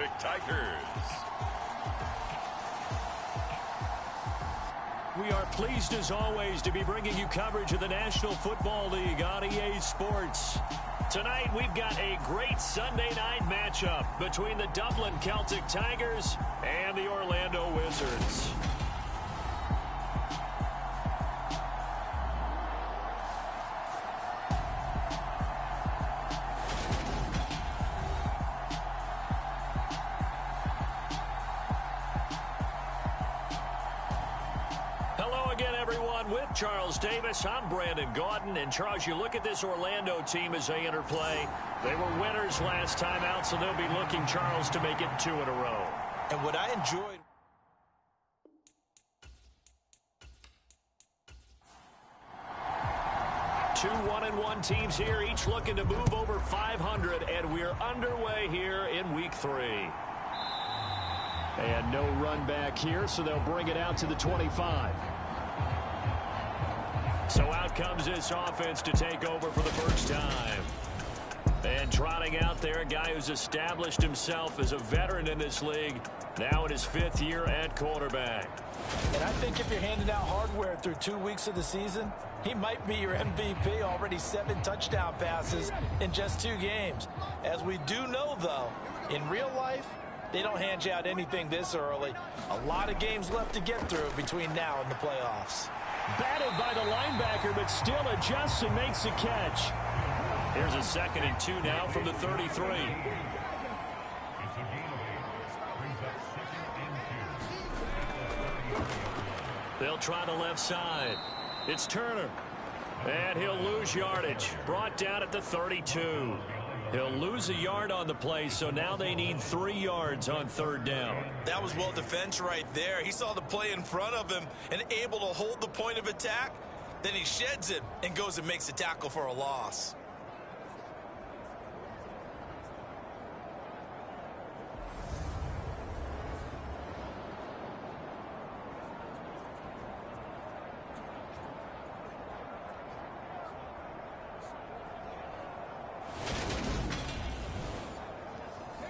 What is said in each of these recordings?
Celtic Tigers. We are pleased as always to be bringing you coverage of the National Football League on EA Sports. Tonight we've got a great Sunday night matchup between the Dublin Celtic Tigers and the Orlando Wizards. Charles Davis, I'm Brandon Gaudin, and Charles, you look at this Orlando team as they interplay. They were winners last time out, so they'll be looking, Charles, to make it 2 in a row. And what I enjoyed... Two 1-1 teams here, each looking to move over 500, and we're underway here in Week 3. And no run back here, so they'll bring it out to the 25. So out comes this offense to take over for the first time. And trotting out there, a guy who's established himself as a veteran in this league, now in his 5th year at quarterback. And I think if you're handing out hardware through 2 weeks of the season, he might be your MVP. Already 7 touchdown passes in just 2 games. As we do know, though, in real life, they don't hand you out anything this early. A lot of games left to get through between now and the playoffs. Batted by the linebacker, but still adjusts and makes a catch. Here's a 2nd and 2 now from the 33. They'll try the left side. It's Turner. And he'll lose yardage. Brought down at the 32. He'll lose a yard on the play, so now they need 3 yards on 3rd down. That was well defense right there. He saw the play in front of him and able to hold the point of attack. Then he sheds it and goes and makes a tackle for a loss.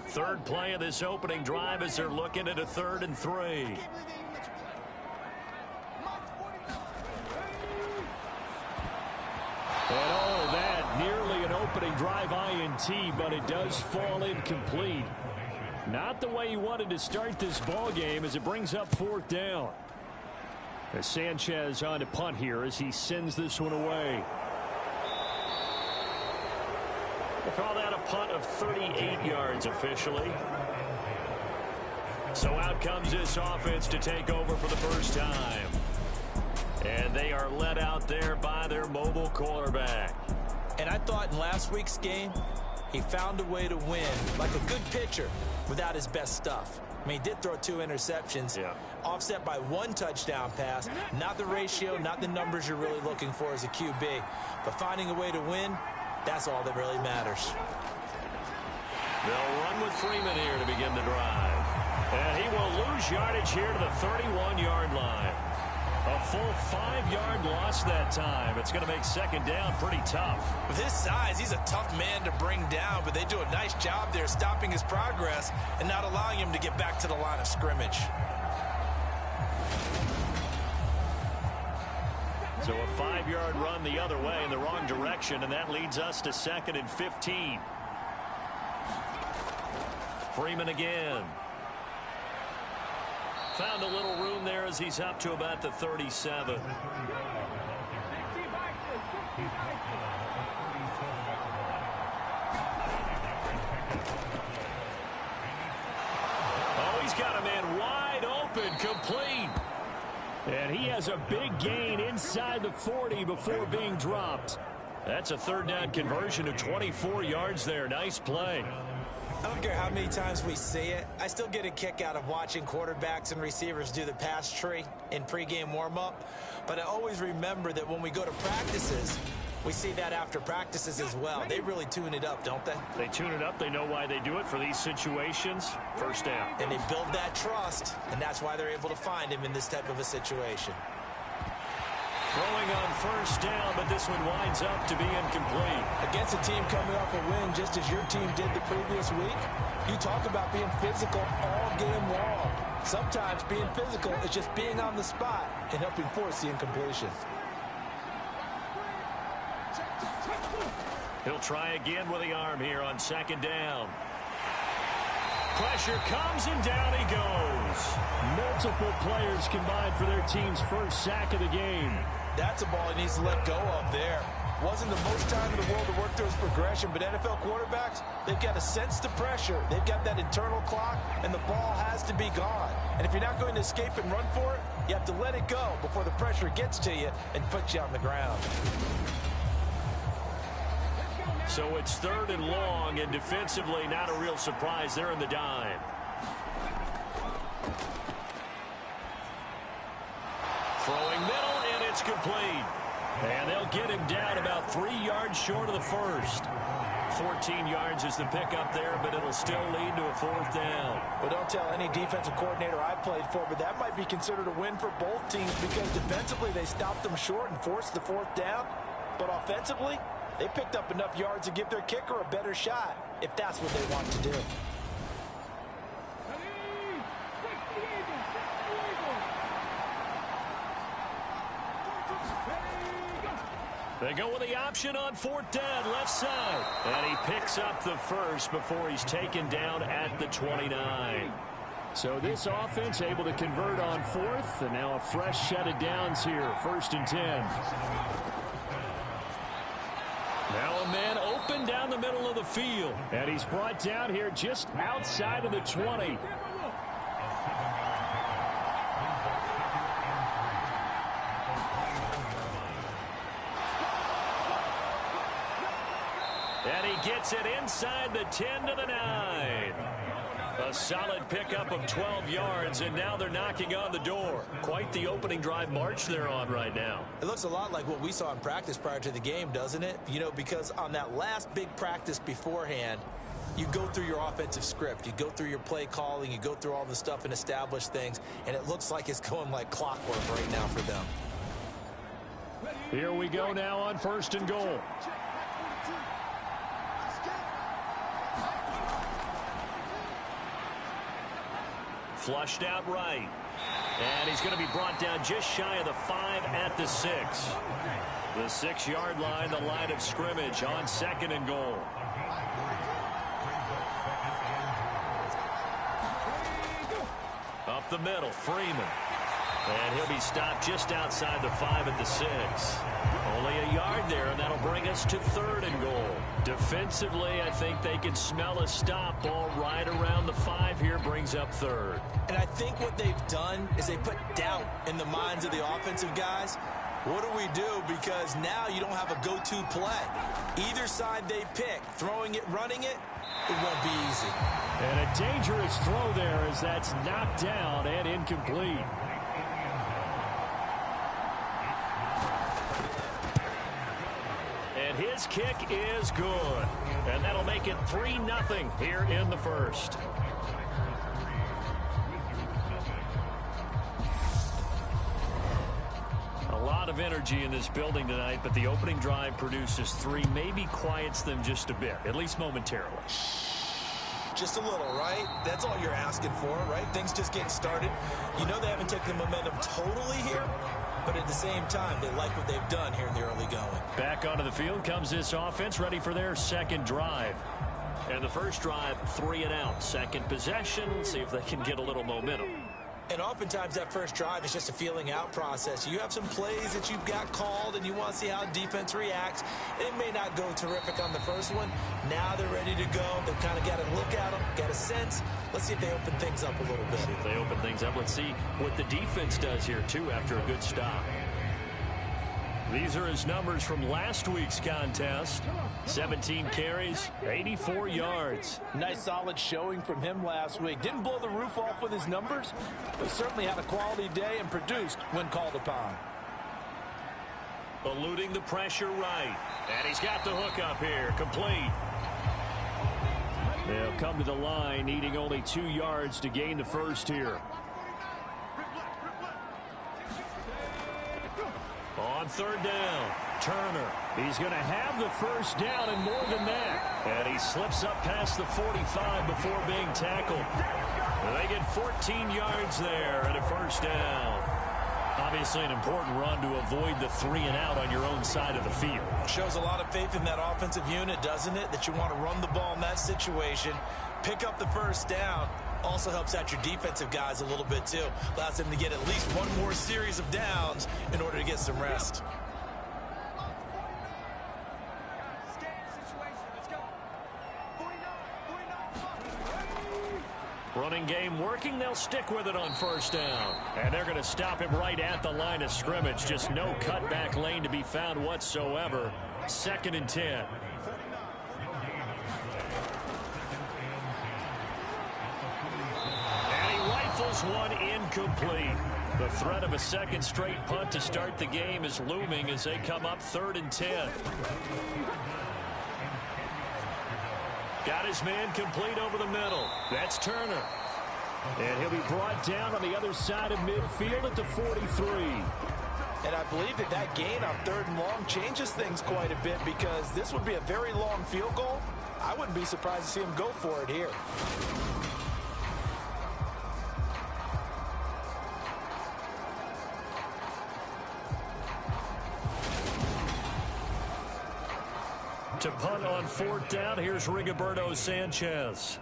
Third play of this opening drive as they're looking at a 3rd and 3. And all of that, nearly an opening drive INT, but it does fall incomplete. Not the way you wanted to start this ball game as it brings up 4th down. As Sanchez on to punt here as he sends this one away. We'll call that a punt of 38 yards officially. So out comes this offense to take over for the first time. And they are led out there by their mobile quarterback. And I thought in last week's game, he found a way to win like a good pitcher without his best stuff. I mean, he did throw 2 interceptions, offset by 1 touchdown pass. Not the ratio, not the numbers you're really looking for as a QB. But finding a way to win, that's all that really matters. They'll run with Freeman here to begin the drive. And he will lose yardage here to the 31-yard line. A full 5-yard loss that time. It's going to make 2nd down pretty tough. With his size, he's a tough man to bring down, but they do a nice job there stopping his progress and not allowing him to get back to the line of scrimmage. So a 5-yard run the other way in the wrong direction, and that leads us to 2nd and 15. Freeman again. Found a little room there as he's up to about the 37. Oh, he's got a man wide open, complete. And he has a big gain inside the 40 before being dropped. That's a 3rd down conversion of 24 yards there. Nice play. I don't care how many times we see it. I still get a kick out of watching quarterbacks and receivers do the pass tree in pregame warm-up. But I always remember that when we go to practices, we see that after practices as well. They really tune it up, don't they? They tune it up. They know why they do it for these situations. First down. And they build that trust, and that's why they're able to find him in this type of a situation. Throwing on first down, but this one winds up to be incomplete. Against a team coming off a win just as your team did the previous week, you talk about being physical all game long. Sometimes being physical is just being on the spot and helping force the incompletion. He'll try again with the arm here on second down. Pressure comes and down he goes. Multiple players combined for their team's first sack of the game. That's a ball he needs to let go of there. Wasn't the most time in the world to work through his progression, but NFL quarterbacks, they've got to sense the pressure. They've got that internal clock, and the ball has to be gone. And if you're not going to escape and run for it, you have to let it go before the pressure gets to you and puts you on the ground. So it's third and long, and defensively not a real surprise. They're in the dime. Throwing middle, and it's complete. And they'll get him down about 3 yards short of the first. 14 yards is the pickup there, but it'll still lead to a fourth down. Well, don't tell any defensive coordinator I played for, but that might be considered a win for both teams because defensively they stopped them short and forced the fourth down. But offensively, they picked up enough yards to give their kicker a better shot, if that's what they want to do. They go with the option on fourth down, left side. And he picks up the first before he's taken down at the 29. So this offense able to convert on fourth, and now a fresh set of downs here, 1st and 10. Now a man open down the middle of the field. And he's brought down here just outside of the 20. And he gets it inside the 10 to the 9. A solid pickup of 12 yards, and now they're knocking on the door. Quite the opening drive march they're on right now. It looks a lot like what we saw in practice prior to the game, doesn't it? You know, because on that last big practice beforehand, you go through your offensive script. You go through your play calling. You go through all the stuff and establish things, and it looks like it's going like clockwork right now for them. Here we go now on 1st and goal. Flushed out right. And he's going to be brought down just shy of the 5 at the 6. The 6-yard line, the line of scrimmage on 2nd and goal. Up the middle, Freeman. And he'll be stopped just outside the 5 at the 6. Only a yard there, and that'll bring us to 3rd and goal. Defensively, I think they can smell a stop. Ball right around the 5 here, brings up 3rd. And I think what they've done is they put doubt in the minds of the offensive guys. What do we do? Because now you don't have a go-to play. Either side they pick, throwing it, running it, it won't be easy. And a dangerous throw there as that's knocked down and incomplete. And his kick is good. And that'll make it 3-0 here in the first. A lot of energy in this building tonight, but the opening drive produces 3, maybe quiets them just a bit, at least momentarily. Just a little, right? That's all you're asking for, right? Things just getting started. You know they haven't taken the momentum totally here, but at the same time, they like what they've done here in the early going. Back onto the field comes this offense, ready for their second drive. And the first drive, 3 and out. Second possession, see if they can get a little momentum. And oftentimes that first drive is just a feeling out process. You have some plays that you've got called and you want to see how defense reacts. It may not go terrific on the first one. Now they're ready to go. They've kind of got a look at them, got a sense. Let's see if they open things up a little bit. See if they open things up. Let's see what the defense does here, too, after a good stop. These are his numbers from last week's contest. 17 carries, 84 yards. Nice solid showing from him last week. Didn't blow the roof off with his numbers, but certainly had a quality day and produced when called upon. Eluding the pressure right. And he's got the hook up here, complete. They'll come to the line, needing only 2 yards to gain the first here. On third down, Turner. He's going to have the first down and more than that. And he slips up past the 45 before being tackled. And they get 14 yards there and a first down. Obviously an important run to avoid the 3-and-out on your own side of the field. Shows a lot of faith in that offensive unit, doesn't it? That you want to run the ball in that situation, pick up the first down. Also helps out your defensive guys a little bit, too. Allows them to get at least one more series of downs in order to get some rest. Running game working. They'll stick with it on first down. And they're going to stop him right at the line of scrimmage. Just no cutback lane to be found whatsoever. 2nd and 10. And he rifles one incomplete. The threat of a second straight punt to start the game is looming as they come up 3rd and 10. Got his man complete over the middle. That's Turner. And he'll be brought down on the other side of midfield at the 43. And I believe that gain on 3rd and long changes things quite a bit, because this would be a very long field goal. I wouldn't be surprised to see him go for it here. To punt on 4th down, here's Rigoberto Sanchez.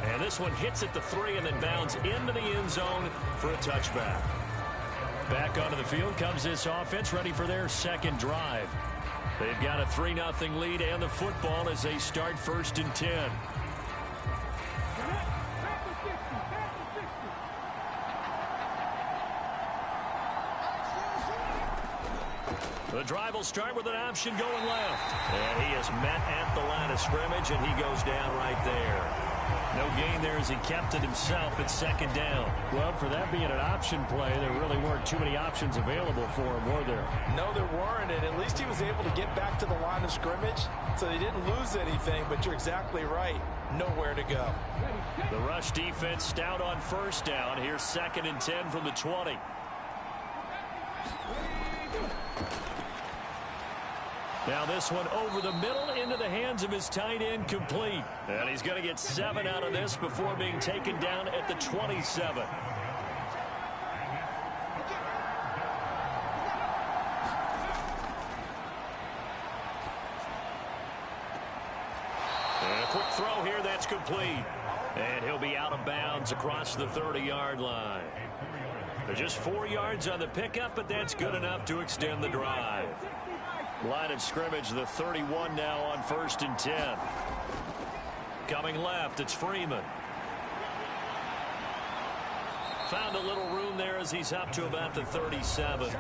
And this one hits at the 3 and then bounds into the end zone for a touchback. Back onto the field comes this offense, ready for their second drive. They've got a 3-0 lead and the football as they start 1st and 10. The drive will start with an option going left. And he is met at the line of scrimmage, and he goes down right there. No gain there as he kept it himself at 2nd down. Well, for that being an option play, there really weren't too many options available for him, were there? No, there weren't, and at least he was able to get back to the line of scrimmage, so he didn't lose anything, but you're exactly right. Nowhere to go. The rush defense stout on 1st down. Here's 2nd and 10 from the 20. Now this one over the middle into the hands of his tight end, complete. And he's going to get 7 out of this before being taken down at the 27. And a quick throw here, that's complete. And he'll be out of bounds across the 30-yard line. They're just 4 yards on the pickup, but that's good enough to extend the drive. Line of scrimmage, the 31 now on 1st and 10. Coming left, it's Freeman. Found a little room there as he's up to about the 37.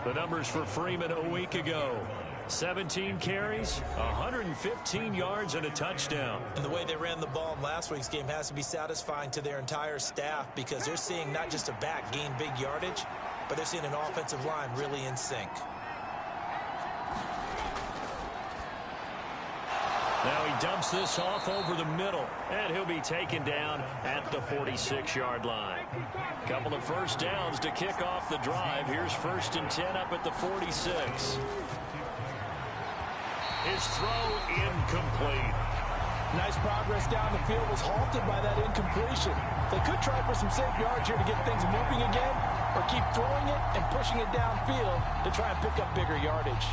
The numbers for Freeman a week ago. 17 carries, 115 yards, and a touchdown. And the way they ran the ball in last week's game has to be satisfying to their entire staff, because they're seeing not just a back gain big yardage, but they're seeing an offensive line really in sync. Now he dumps this off over the middle, and he'll be taken down at the 46-yard line. Couple of first downs to kick off the drive. Here's 1st and 10 up at the 46. His throw incomplete. Nice progress down the field, was halted by that incompletion. They could try for some safe yards here to get things moving again, or keep throwing it and pushing it downfield to try and pick up bigger yardage.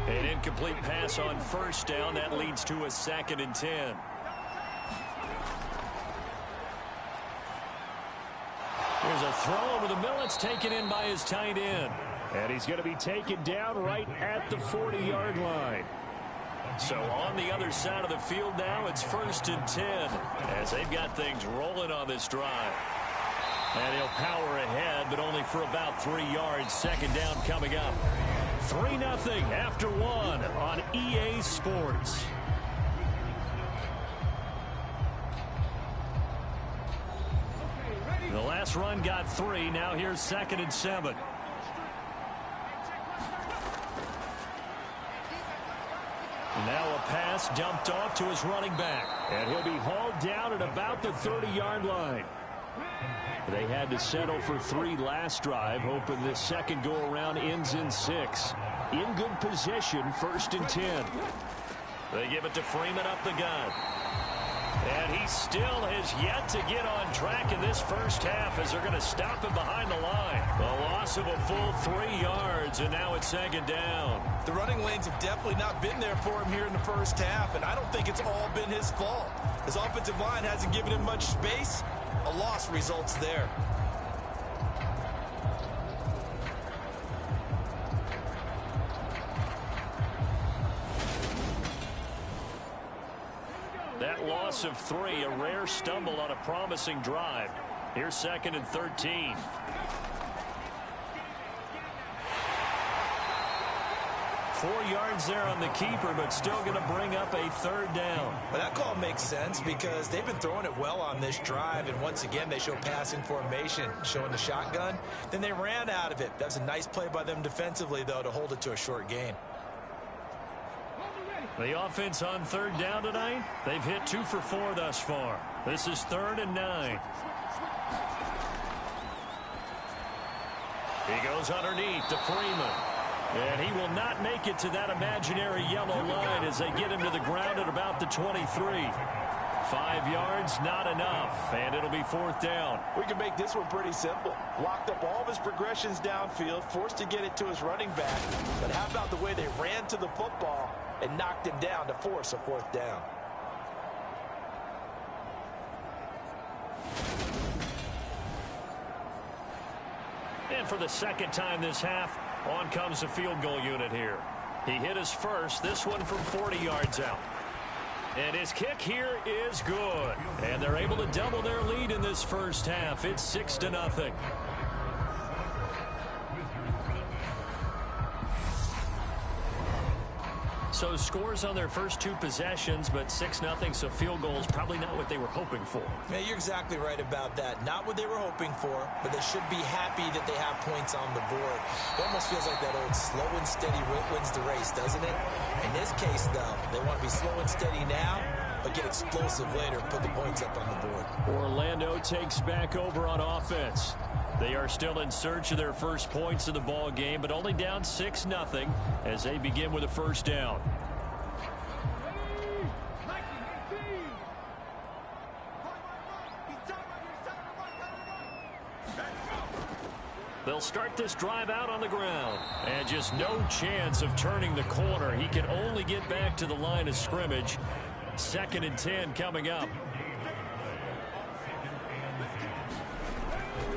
An incomplete pass on 1st down. That leads to a 2nd and 10. Here's a throw over the middle. It's taken in by his tight end. And he's going to be taken down right at the 40-yard line. So on the other side of the field now, it's 1st and 10 as they've got things rolling on this drive. And he'll power ahead, but only for about 3 yards. 2nd down coming up. 3-0 after 1 on EA Sports. The last run got 3. Now here's 2nd and 7. Now a pass dumped off to his running back. And he'll be hauled down at about the 30-yard line. They had to settle for 3 last drive, hoping this second go-around ends in 6. In good position, 1st and 10. They give it to Freeman up the gut. And he still has yet to get on track in this first half as they're going to stop him behind the line. A loss of a full 3 yards, and now it's 2nd down. The running lanes have definitely not been there for him here in the first half, and I don't think it's all been his fault. His offensive line hasn't given him much space. A loss results there. That loss of 3, a rare stumble on a promising drive. Here's 2nd and 13. Four yards there on the keeper, but still going to bring up a 3rd down. Well, that call makes sense because they've been throwing it well on this drive, and once again they show passing formation, showing the shotgun. Then they ran out of it. That was a nice play by them defensively, though, to hold it to a short gain. The offense on 3rd down tonight, they've hit 2 for 4 thus far. This is 3rd and 9. He goes underneath to Freeman. And he will not make it to that imaginary yellow line as they get him to the ground at about the 23. 5 yards, not enough, and it'll be 4th down. We can make this one pretty simple. Locked up all of his progressions downfield, forced to get it to his running back. But how about the way they ran to the football and knocked him down to force a 4th down? And for the 2nd time this half, on comes the field goal unit here. He hit his first, this one from 40 yards out. And his kick here is good. And they're able to double their lead in this first half. It's 6-0. So scores on their first 2 possessions, but 6-0, so field goals probably not what they were hoping for. Yeah, you're exactly right about that. Not what they were hoping for, but they should be happy that they have points on the board. It almost feels like that old slow and steady wins the race, doesn't it? In this case, though, they want to be slow and steady now, but get explosive later and put the points up on the board. Orlando takes back over on offense. They are still in search of their first points in the ball game, but only down 6-0 as they begin with a 1st down. They'll start this drive out on the ground. And just no chance of turning the corner. He can only get back to the line of scrimmage. 2nd and 10 coming up.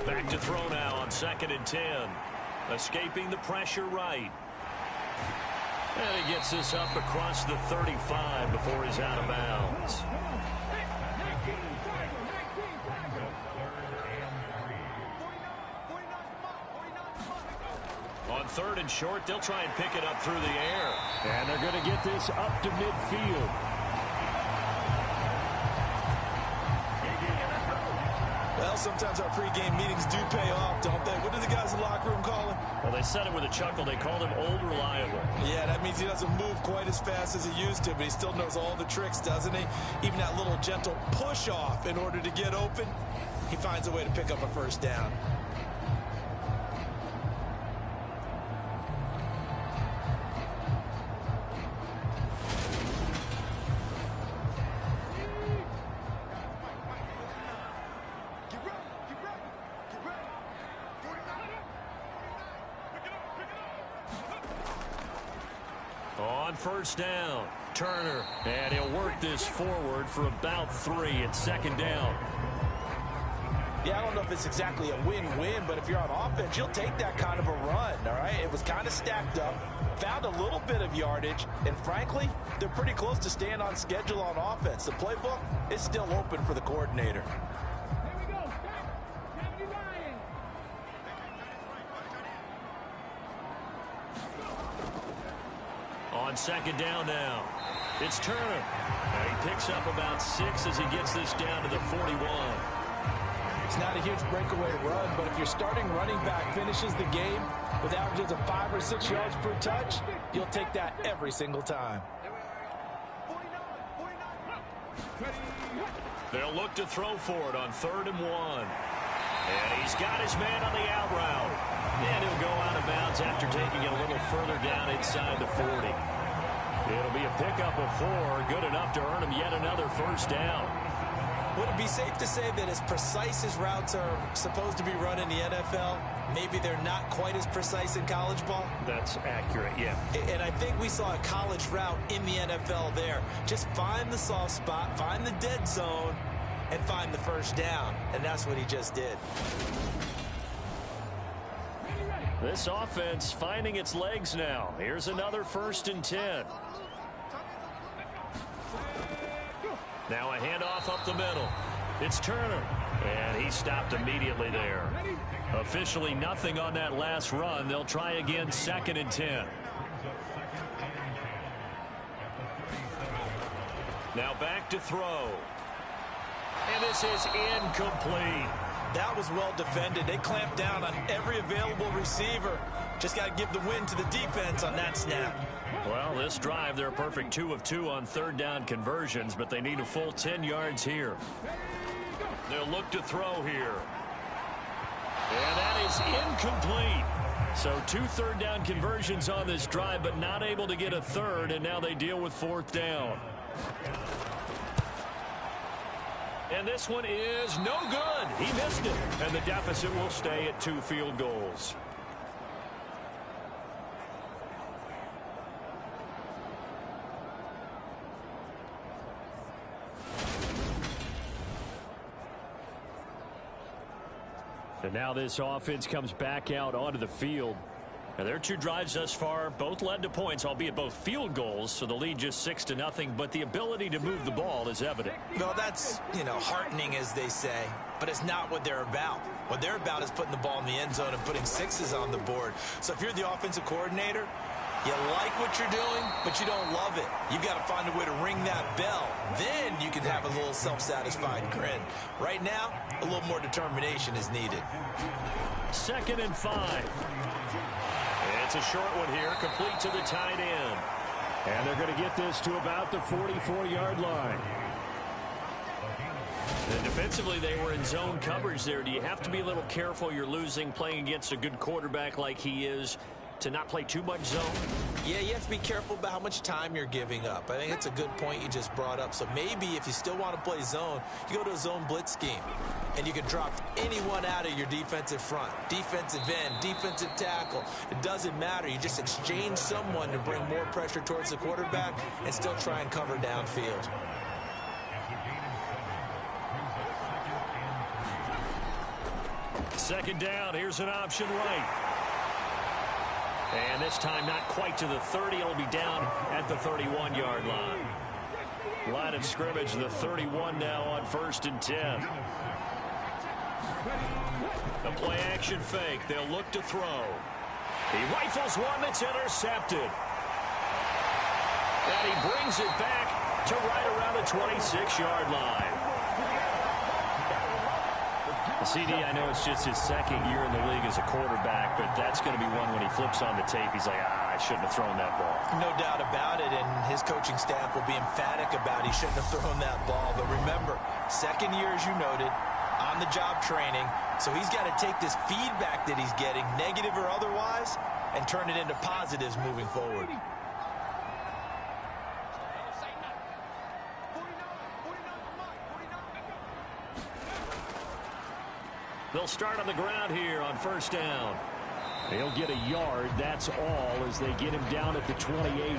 Back to throw now on 2nd and 10. Escaping the pressure right. And he gets this up across the 35 before he's out of bounds. On 3rd and short, they'll try and pick it up through the air. And they're going to get this up to midfield. Well, sometimes our pregame meetings do pay off, don't they? What do the guys in the locker room call him? Well, they said it with a chuckle. They called him Old Reliable. Yeah, that means he doesn't move quite as fast as he used to, but he still knows all the tricks, doesn't he? Even that little gentle push-off in order to get open, he finds a way to pick up a 1st down. On 1st down, Turner, and he'll work this forward for about 3 at 2nd down. Yeah, I don't know if it's exactly a win-win, but if you're on offense, you'll take that kind of a run, all right? It was kind of stacked up, found a little bit of yardage, and frankly, they're pretty close to staying on schedule on offense. The playbook is still open for the coordinator. On 2nd down now, it's Turner. And he picks up about 6 as he gets this down to the 41. It's not a huge breakaway run, but if your starting running back finishes the game with averages of 5 or 6 yards per touch, you'll take that every single time. They'll look to throw for it on 3rd and 1. And he's got his man on the out route. And he'll go out of bounds after taking it a little further down inside the 40. It'll be a pickup of 4, good enough to earn him yet another first down. Would it be safe to say that as precise as routes are supposed to be run in the NFL, maybe they're not quite as precise in college ball? That's accurate, yeah. And I think we saw a college route in the NFL there. Just find the soft spot, find the dead zone, and find the first down. And that's what he just did. This offense finding its legs now. Here's another 1st and 10. Now a handoff up the middle. It's Turner. And he stopped immediately there. Officially nothing on that last run. They'll try again 2nd and 10. Now back to throw. And this is incomplete. That was well defended. They clamped down on every available receiver. Just got to give the win to the defense on that snap. Well, this drive, they're a perfect 2 of 2 on 3rd down conversions, but they need a full 10 yards here. They'll look to throw here. And that is incomplete. So 2 3rd down conversions on this drive, but not able to get a 3rd, and now they deal with 4th down. And this one is no good. He missed it. And the deficit will stay at 2 field goals. And now this offense comes back out onto the field. And their 2 drives thus far both led to points, albeit both field goals, so the lead just 6-0, but the ability to move the ball is evident. Well, that's, heartening, as they say, but it's not what they're about. What they're about is putting the ball in the end zone and putting 6s on the board. So if you're the offensive coordinator, you like what you're doing, but you don't love it. You've got to find a way to ring that bell. Then you can have a little self-satisfied grin. Right now, a little more determination is needed. 2nd and 5. It's a short one here, complete to the tight end. And they're going to get this to about the 44-yard line. And defensively, they were in zone coverage there. Do you have to be a little careful? You're losing, playing against a good quarterback like he is, to not play too much zone? Yeah, you have to be careful about how much time you're giving up. I think it's a good point you just brought up. So maybe if you still want to play zone, you go to a zone blitz scheme. And you can drop anyone out of your defensive front. Defensive end, defensive tackle. It doesn't matter. You just exchange someone to bring more pressure towards the quarterback and still try and cover downfield. Second down, here's an option right. And this time not quite to the 30. It'll be down at the 31-yard line. Line of scrimmage, the 31 now on 1st and 10. The play action fake. They'll look to throw. He rifles one that's intercepted. And he brings it back to right around the 26-yard line. CD, I know it's just his 2nd year in the league as a quarterback, but that's going to be one when he flips on the tape. He's like, I shouldn't have thrown that ball. No doubt about it, and his coaching staff will be emphatic about he shouldn't have thrown that ball. But remember, 2nd year, as you noted, on-the-job training, so he's got to take this feedback that he's getting, negative or otherwise, and turn it into positives moving forward. They'll start on the ground here on 1st down. They'll get a yard, that's all, as they get him down at the 28.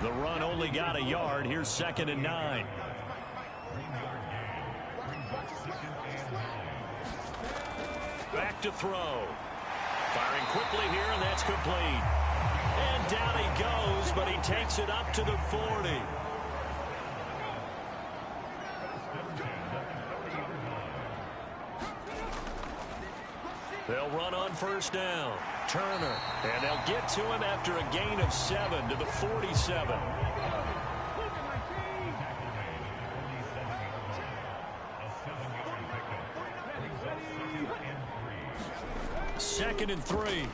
The run only got a yard. Here's 2nd and 9. Back to throw. Firing quickly here, and that's complete. And down he goes, but he takes it up to the 40. They'll run on 1st down. Turner. And they'll get to him after a gain of 7 to the 47. Second and 3.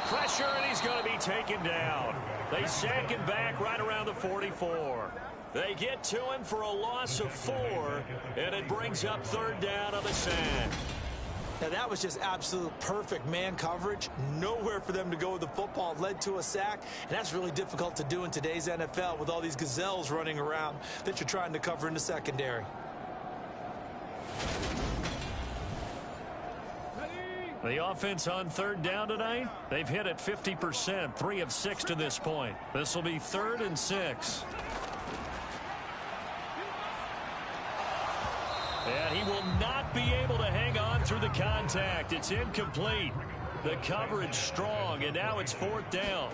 Pressure, and he's going to be taken down. They sack him back right around the 44. They get to him for a loss of 4, and it brings up 3rd down on the sack. Now, that was just absolute perfect man coverage. Nowhere for them to go with the football. Led to a sack, and that's really difficult to do in today's NFL with all these gazelles running around that you're trying to cover in the secondary. The offense on 3rd down tonight, they've hit it 50%, 3 of 6 to this point. This will be 3rd and 6. And he will not be able to hang on through the contact. It's incomplete. The coverage strong, and now it's 4th down.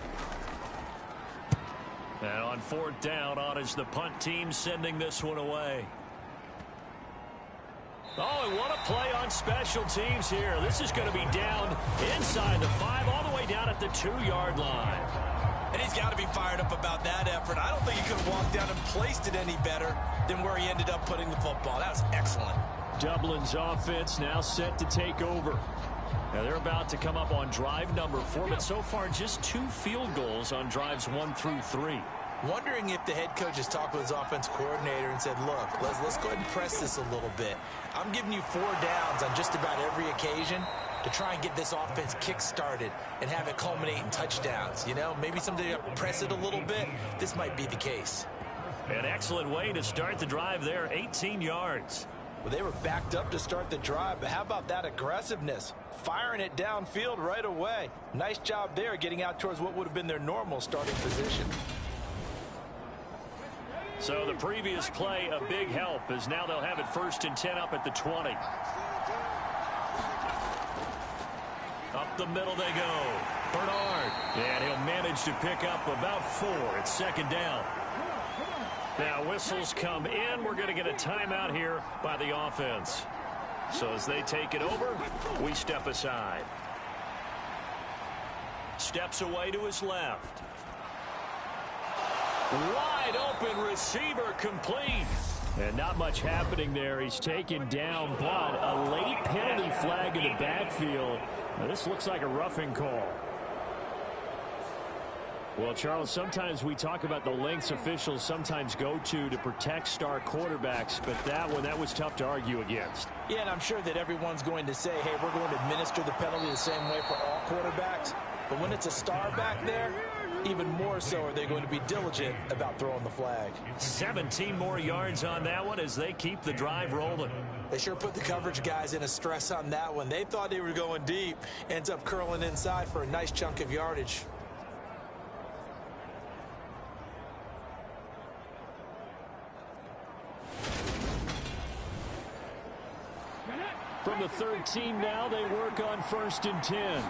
And on 4th down, on is the punt team sending this one away. Oh, and what a play on special teams here. This is going to be down inside the 5, all the way down at the 2-yard line. And he's got to be fired up about that effort. I don't think he could have walked down and placed it any better than where he ended up putting the football. That was excellent. Dublin's offense now set to take over. Now they're about to come up on drive number 4, but so far just 2 field goals on drives 1 through 3. Wondering if the head coach has talked with his offense coordinator and said, look, let's go ahead and press this a little bit. I'm giving you 4 downs on just about every occasion to try and get this offense kick-started and have it culminate in touchdowns. You know, maybe someday you press it a little bit. This might be the case. An excellent way to start the drive there, 18 yards. Well, they were backed up to start the drive, but how about that aggressiveness? Firing it downfield right away. Nice job there getting out towards what would have been their normal starting position. So the previous play, a big help, as now they'll have it 1st and 10 up at the 20. Up the middle they go. Bernard. And he'll manage to pick up about 4. It's 2nd down. Now whistles come in. We're going to get a timeout here by the offense. So as they take it over, we step aside. Steps away to his left. Wide open receiver complete. And not much happening there. He's taken down, but a late penalty flag in the backfield. Now, this looks like a roughing call. Well, Charles, sometimes we talk about the lengths officials sometimes go to protect star quarterbacks, but that was tough to argue against. Yeah, and I'm sure that everyone's going to say, hey, we're going to administer the penalty the same way for all quarterbacks. But when it's a star back there, even more so are they going to be diligent about throwing the flag. 17 more yards on that one as they keep the drive rolling. They sure put the coverage guys in a stress on that one. They thought they were going deep. Ends up curling inside for a nice chunk of yardage. From the 13 now, they work on 1st and 10.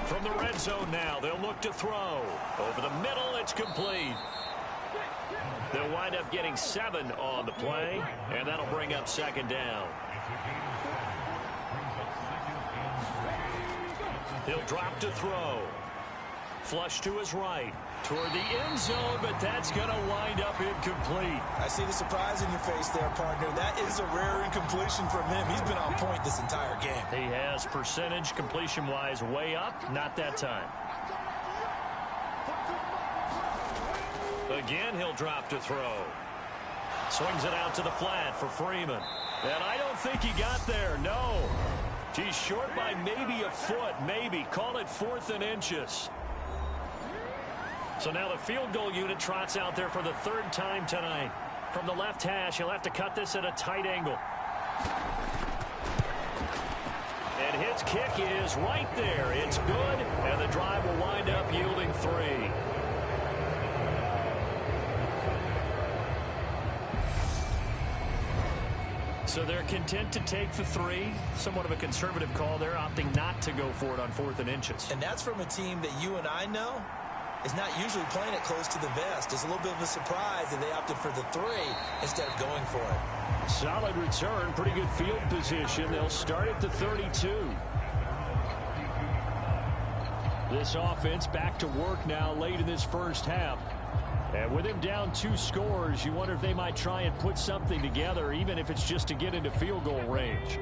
From the red zone now, they'll look to throw. Over the middle, it's complete. They'll wind up getting 7 on the play, and that'll bring up 2nd down. He'll drop to throw. Flush to his right. Toward the end zone, but that's going to wind up incomplete. I see the surprise in your face there, partner. That is a rare incompletion from him. He's been on point this entire game. He has percentage completion-wise way up. Not that time. Again, he'll drop to throw. Swings it out to the flat for Freeman. And I don't think he got there, no. He's short by maybe a foot, maybe. Call it 4th and inches. So now the field goal unit trots out there for the 3rd time tonight. From the left hash, he'll have to cut this at a tight angle. And his kick is right there. It's good, and the drive will wind up yielding 3. So they're content to take the 3. Somewhat of a conservative call there, opting not to go for it on 4th and inches. And that's from a team that you and I know is not usually playing it close to the vest. It's a little bit of a surprise that they opted for the 3 instead of going for it. Solid return, pretty good field position. They'll start at the 32. This offense back to work now late in this first half. And with him down 2 scores, you wonder if they might try and put something together, even if it's just to get into field goal range.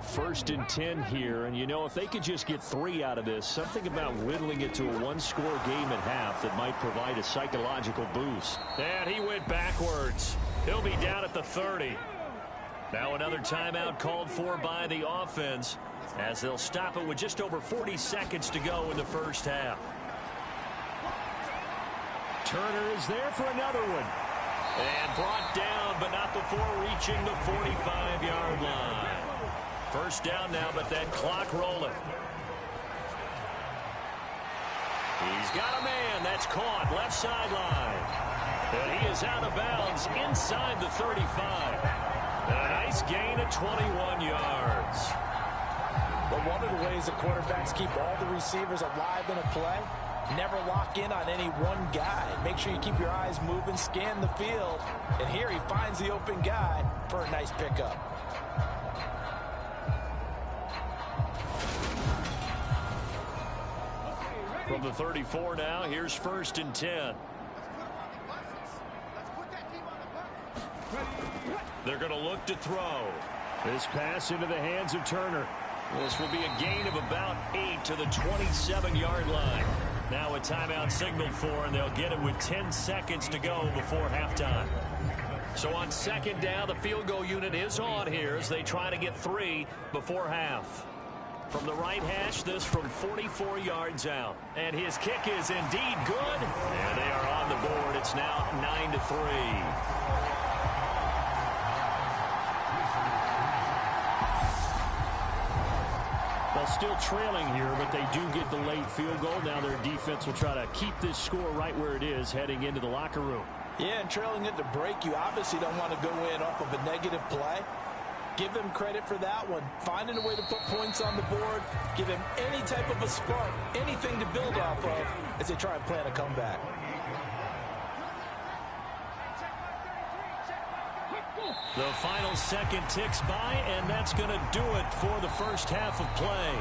1st and 10 here. And, you know, if they could just get 3 out of this, something about whittling it to a 1-score game at half that might provide a psychological boost. And he went backwards. He'll be down at the 30. Now another timeout called for by the offense as they'll stop it with just over 40 seconds to go in the first half. Turner is there for another one. And brought down, but not before reaching the 45-yard line. First down now, but that clock rolling. He's got a man. That's caught left sideline. And he is out of bounds inside the 35. And a nice gain of 21 yards. But one of the ways the quarterbacks keep all the receivers alive in a play, never lock in on any one guy. Make sure you keep your eyes moving, scan the field. And here he finds the open guy for a nice pickup. From the 34 now, here's 1st and 10. They're going to look to throw. This pass into the hands of Turner. This will be a gain of about 8 to the 27-yard line. Now a timeout signaled for, and they'll get it with 10 seconds to go before halftime. So on 2nd down, the field goal unit is on here as they try to get 3 before half. From the right hash, this from 44 yards out. And his kick is indeed good. And they are on the board. It's now 9-3. Well, still trailing here, but they do get the late field goal. Now their defense will try to keep this score right where it is heading into the locker room. Yeah, and trailing at the break, you obviously don't want to go in off of a negative play. Give them credit for that one. Finding a way to put points on the board. Give them any type of a spark, anything to build off of as they try and plan a comeback. The final second ticks by, and that's going to do it for the first half of play.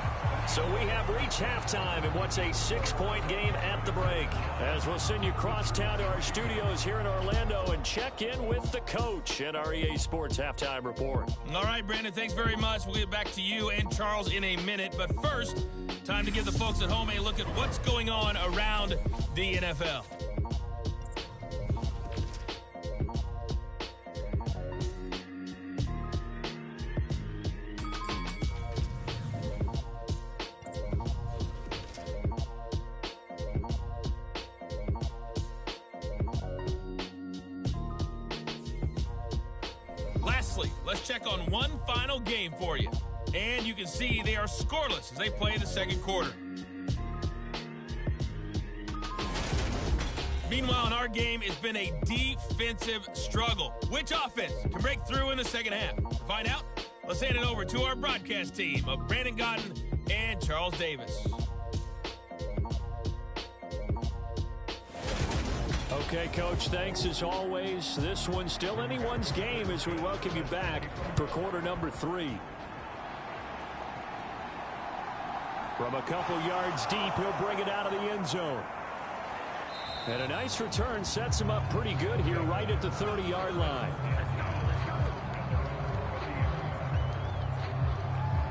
So we have reached halftime in what's a 6-point game at the break. As we'll send you across town to our studios here in Orlando and check in with the coach at our EA Sports Halftime Report. All right, Brandon, thanks very much. We'll get back to you and Charles in a minute. But first, time to give the folks at home a look at what's going on around the NFL. Let's check on one final game for you. And you can see they are scoreless as they play the second quarter. Meanwhile, in our game, it's been a defensive struggle. Which offense can break through in the second half? To find out, let's hand it over to our broadcast team of Brandon Godden and Charles Davis. Okay, Coach, thanks as always. This one's still anyone's game as we welcome you back for quarter number 3. From a couple yards deep, he'll bring it out of the end zone. And a nice return sets him up pretty good here right at the 30-yard line.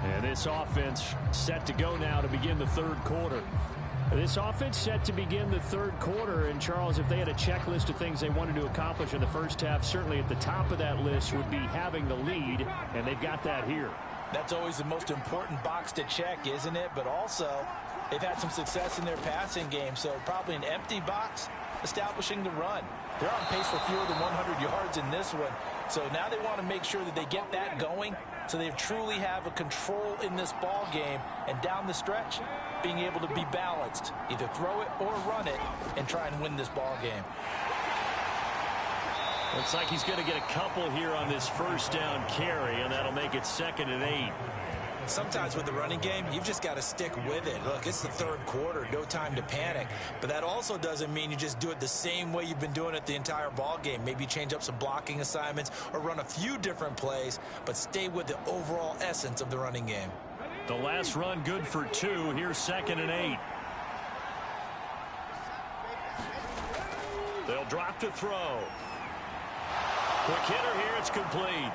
And this offense set to go now to begin the third quarter. This offense set to begin the third quarter, and Charles, if they had a checklist of things they wanted to accomplish in the first half, certainly at the top of that list would be having the lead, and they've got that here. That's always the most important box to check, isn't it? But also, they've had some success in their passing game, so probably an empty box establishing the run. They're on pace for fewer than 100 yards in this one, so now they want to make sure that they get that going so they truly have a control in this ball game, and down the stretch, being able to be balanced, either throw it or run it, and try and win this ball game. Looks like he's going to get a couple here on this first down carry, and that'll make it 2nd and 8. Sometimes with the running game, you've just got to stick with it. Look, it's the third quarter, no time to panic. But that also doesn't mean you just do it the same way you've been doing it the entire ball game. Maybe change up some blocking assignments or run a few different plays, but stay with the overall essence of the running game. The last run good for 2. Here's 2nd and 8. They'll drop to throw. Quick hitter here. It's complete.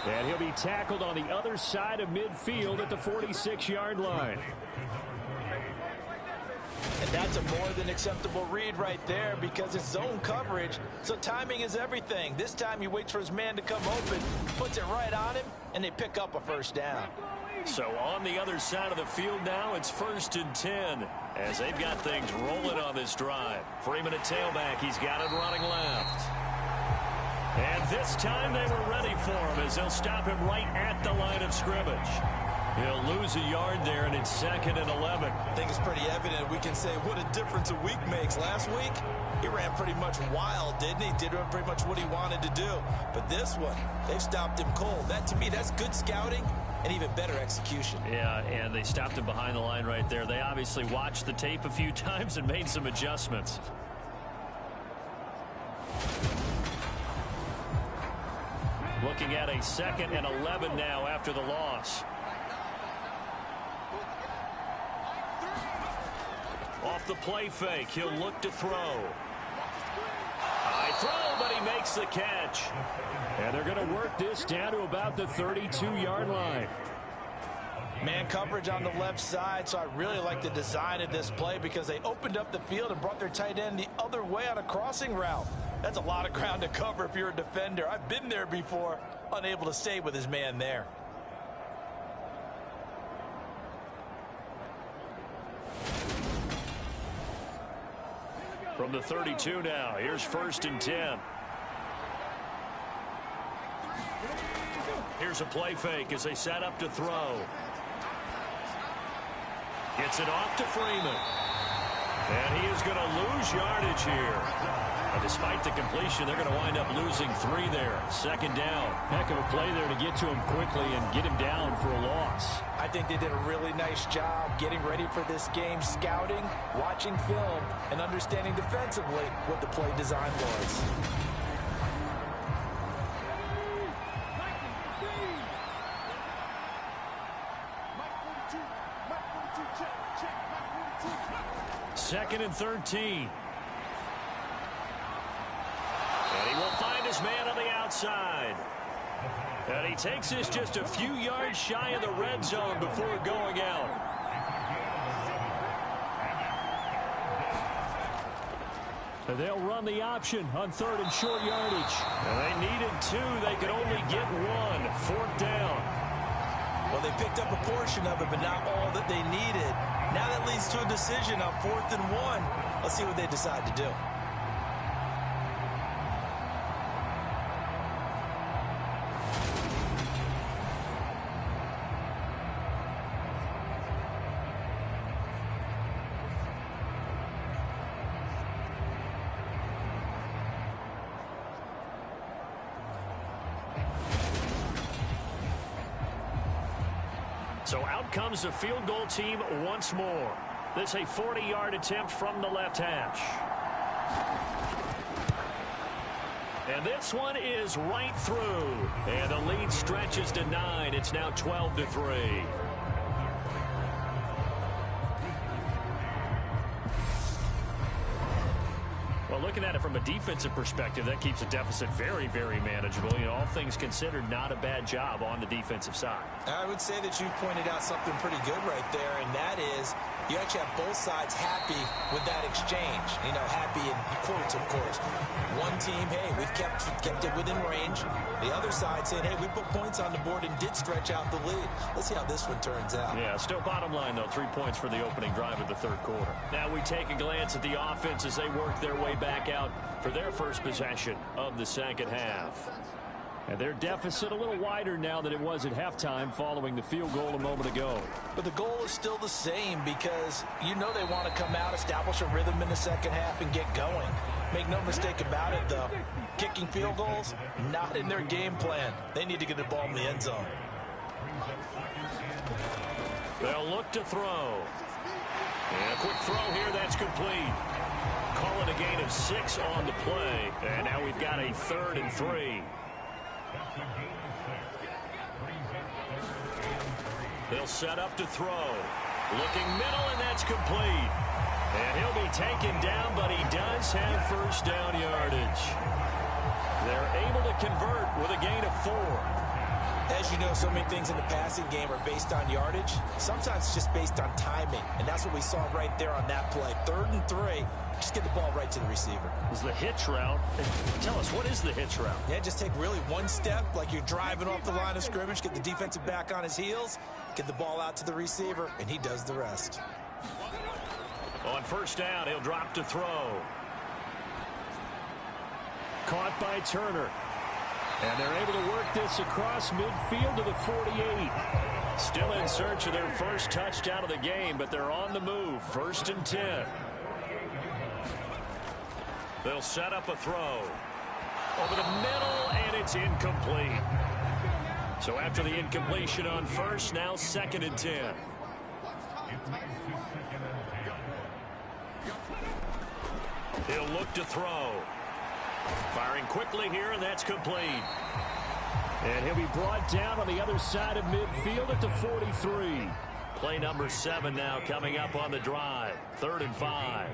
And he'll be tackled on the other side of midfield at the 46-yard line. And that's a more than acceptable read right there because it's zone coverage, so timing is everything. This time he waits for his man to come open, puts it right on him, and they pick up a first down. So on the other side of the field now, it's 1st and 10 as they've got things rolling on this drive. Freeman at tailback. He's got it running left. And this time they were ready for him as they'll stop him right at the line of scrimmage. He'll lose a yard there, and it's 2nd and 11. I think it's pretty evident. We can say what a difference a week makes. Last week, he ran pretty much wild, didn't he? Did pretty much what he wanted to do. But this one, they've stopped him cold. That, to me, that's good scouting and even better execution. Yeah, and they stopped him behind the line right there. They obviously watched the tape a few times and made some adjustments. Looking at a 2nd and 11 now after the loss. Off the play fake, he'll look to throw. High throw, but he makes the catch. And they're going to work this down to about the 32-yard line. Man coverage on the left side, so I really like the design of this play because they opened up the field and brought their tight end the other way on a crossing route. That's a lot of ground to cover if you're a defender. I've been there before, unable to stay with his man there. From the 32 now, here's 1st and 10. Here's a play fake as they set up to throw. Gets it off to Freeman. And he is going to lose yardage here. And despite the completion, they're going to wind up losing 3 there. 2nd down. Heck of a play there to get to him quickly and get him down for a loss. I think they did a really nice job getting ready for this game, scouting, watching film, and understanding defensively what the play design was. Second and 13. And he will find his man on the outside. And he takes this just a few yards shy of the red zone before going out. They'll run the option on 3rd and short yardage. And they needed 2. They could only get 1. 4th down. Well, they picked up a portion of it, but not all that they needed. Now that leads to a decision on 4th and 1. Let's see what they decide to do. So out comes the field goal team once more. This a 40-yard attempt from the left hash. And this one is right through. And the lead stretches to 9. It's now 12-3. Well, looking at it from a defensive perspective, that keeps the deficit very, very manageable. You know, all things considered, not a bad job on the defensive side. I would say that you've pointed out something pretty good right there, and that is you actually have both sides happy with that exchange. You know, happy in quotes, of course. One team, hey, we've kept it within range. The other side saying, hey, we put points on the board and did stretch out the lead. Let's see how this one turns out. Yeah, still bottom line, though, 3 points for the opening drive of the 3rd quarter. Now we take a glance at the offense as they work their way back out for their first possession of the 2nd half. And their deficit a little wider now than it was at halftime following the field goal a moment ago. But the goal is still the same because you know they want to come out, establish a rhythm in the 2nd half, and get going. Make no mistake about it, though. Kicking field goals, not in their game plan. They need to get the ball in the end zone. They'll look to throw. And a quick throw here, that's complete. Call it a gain of 6 on the play. And now we've got a 3rd and 3. They'll set up to throw. Looking middle, and that's complete. And he'll be taken down, but he does have first down yardage. They're able to convert with a gain of 4. As you know, so many things in the passing game are based on yardage. Sometimes it's just based on timing, and that's what we saw right there on that play. 3rd and 3, just get the ball right to the receiver. Is the hitch route. Tell us, what is the hitch route? Yeah, just take really one step, like you're driving off the line of scrimmage, get the defensive back on his heels, get the ball out to the receiver, and he does the rest. On 1st down, he'll drop to throw. Caught by Turner. And they're able to work this across midfield to the 48. Still in search of their first touchdown of the game, but they're on the move. 1st and 10. They'll set up a throw. Over the middle, and it's incomplete. So after the incompletion on 1st, now 2nd and 10. He'll look to throw. Firing quickly here, and that's complete. And he'll be brought down on the other side of midfield at the 43. Play number 7 now coming up on the drive. 3rd and 5.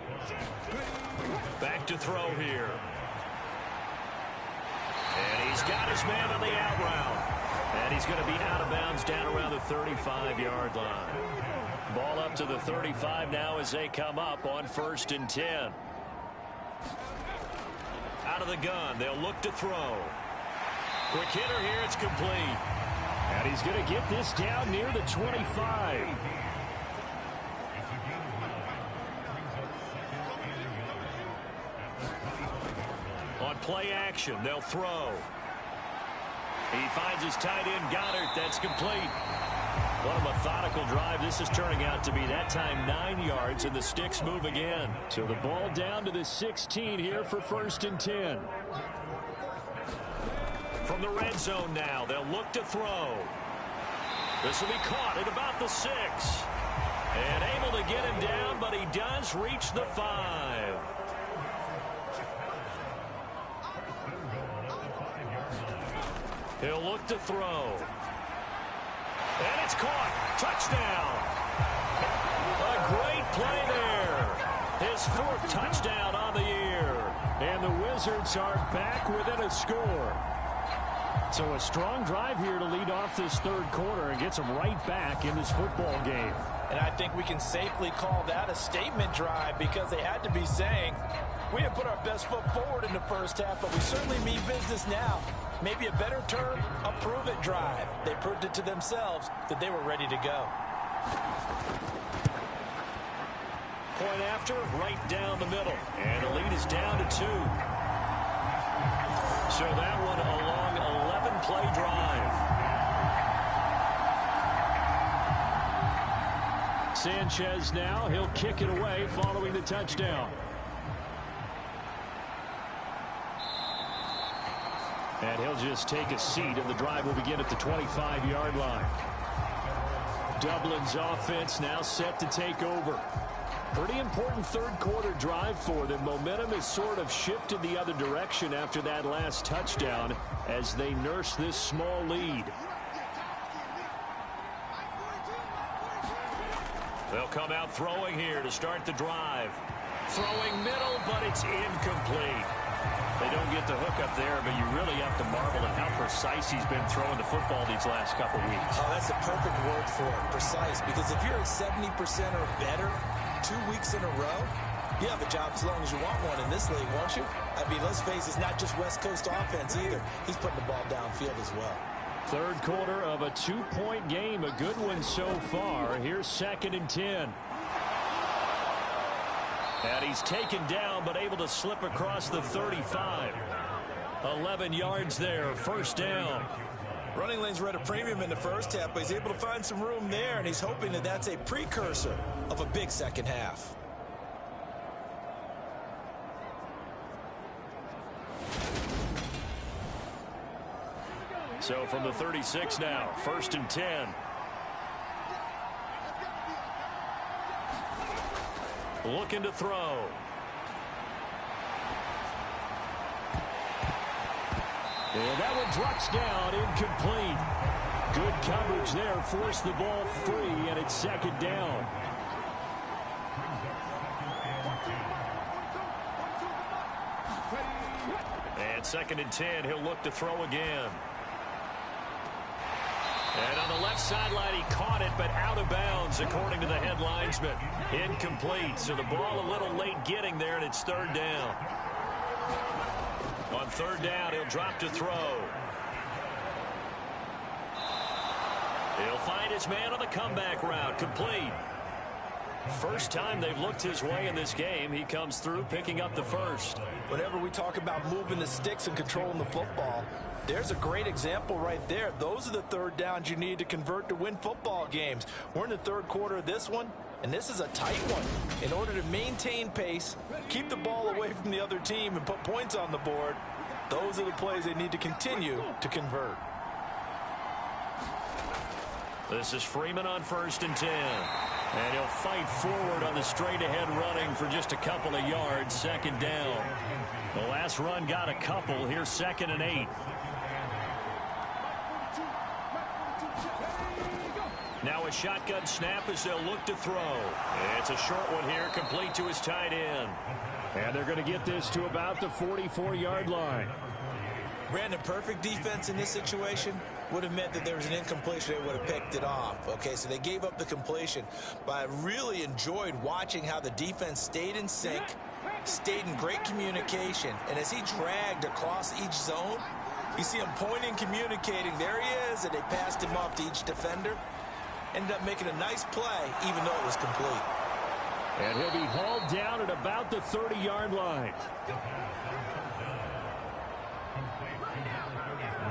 Back to throw here. And he's got his man on the out route. And he's going to be out of bounds down around the 35-yard line. Ball up to the 35 now as they come up on 1st and 10. Out of the gun, they'll look to throw. Quick hitter here, it's complete. And he's going to get this down near the 25. On play action, they'll throw. He finds his tight end, Goddard. That's complete. What a methodical drive this is turning out to be. That time 9 yards, and the sticks move again. So the ball down to the 16 here for 1st and 10. From the red zone now, they'll look to throw. This will be caught at about the 6. And able to get him down, but he does reach the 5. He'll look to throw. And it's caught. Touchdown. A great play there. His 4th touchdown on the year. And the Wizards are back within a score. So a strong drive here to lead off this 3rd quarter and gets them right back in this football game. And I think we can safely call that a statement drive because they had to be saying, we have put our best foot forward in the 1st half, but we certainly mean business now. Maybe a better term, a prove-it drive. They proved it to themselves that they were ready to go. Point after, right down the middle. And the lead is down to 2. So that one a long 11-play drive. Sanchez now, he'll kick it away following the touchdown. And he'll just take a seat, and the drive will begin at the 25-yard line. Dublin's offense now set to take over. Pretty important 3rd quarter drive for them. Momentum has sort of shifted the other direction after that last touchdown as they nurse this small lead. They'll come out throwing here to start the drive. Throwing middle, but it's incomplete. They don't get the hook up there, but you really have to marvel at how precise he's been throwing the football these last couple weeks. Oh, that's the perfect word for it, precise. Because if you're at 70% or better 2 weeks in a row, you have a job as long as you want one in this league, won't you? I mean, let's face it, it's not just West Coast offense either. He's putting the ball downfield as well. 3rd quarter of a 2-point game, a good one so far. Here's 2nd and 10. And he's taken down, but able to slip across the 35. 11 yards there, 1st down. Running lanes were at a premium in the 1st half, but he's able to find some room there, and he's hoping that that's a precursor of a big 2nd half. So from the 36 now, 1st and 10. Looking to throw. And that one drops down, incomplete. Good coverage there, forced the ball free, and it's 2nd down. And 2nd and 10, he'll look to throw again. And on the left sideline, he caught it, but out of bounds, according to the head linesman. Incomplete, so the ball a little late getting there, and it's third down. On third down, he'll drop to throw. He'll find his man on the comeback route, complete. First time they've looked his way in this game, he comes through picking up the first. Whenever we talk about moving the sticks and controlling the football, there's a great example right there. Those are the third downs you need to convert to win football games. We're in the third quarter of this one, and this is a tight one. In order to maintain pace, keep the ball away from the other team, and put points on the board, those are the plays they need to continue to convert. This is Freeman on 1st and 10. And he'll fight forward on the straight-ahead running for just a couple of yards, second down. The last run got a couple. Here's 2nd and 8. Now a shotgun snap as they'll look to throw. It's a short one here, complete to his tight end. And they're going to get this to about the 44-yard line. Brandon, perfect defense in this situation would have meant that there was an incompletion. They would have picked it off. Okay, so they gave up the completion. But I really enjoyed watching how the defense stayed in sync, stayed in great communication. And as he dragged across each zone, you see him pointing, communicating. There he is, and they passed him off to each defender. Ended up making a nice play, even though it was complete. And he'll be hauled down at about the 30-yard line.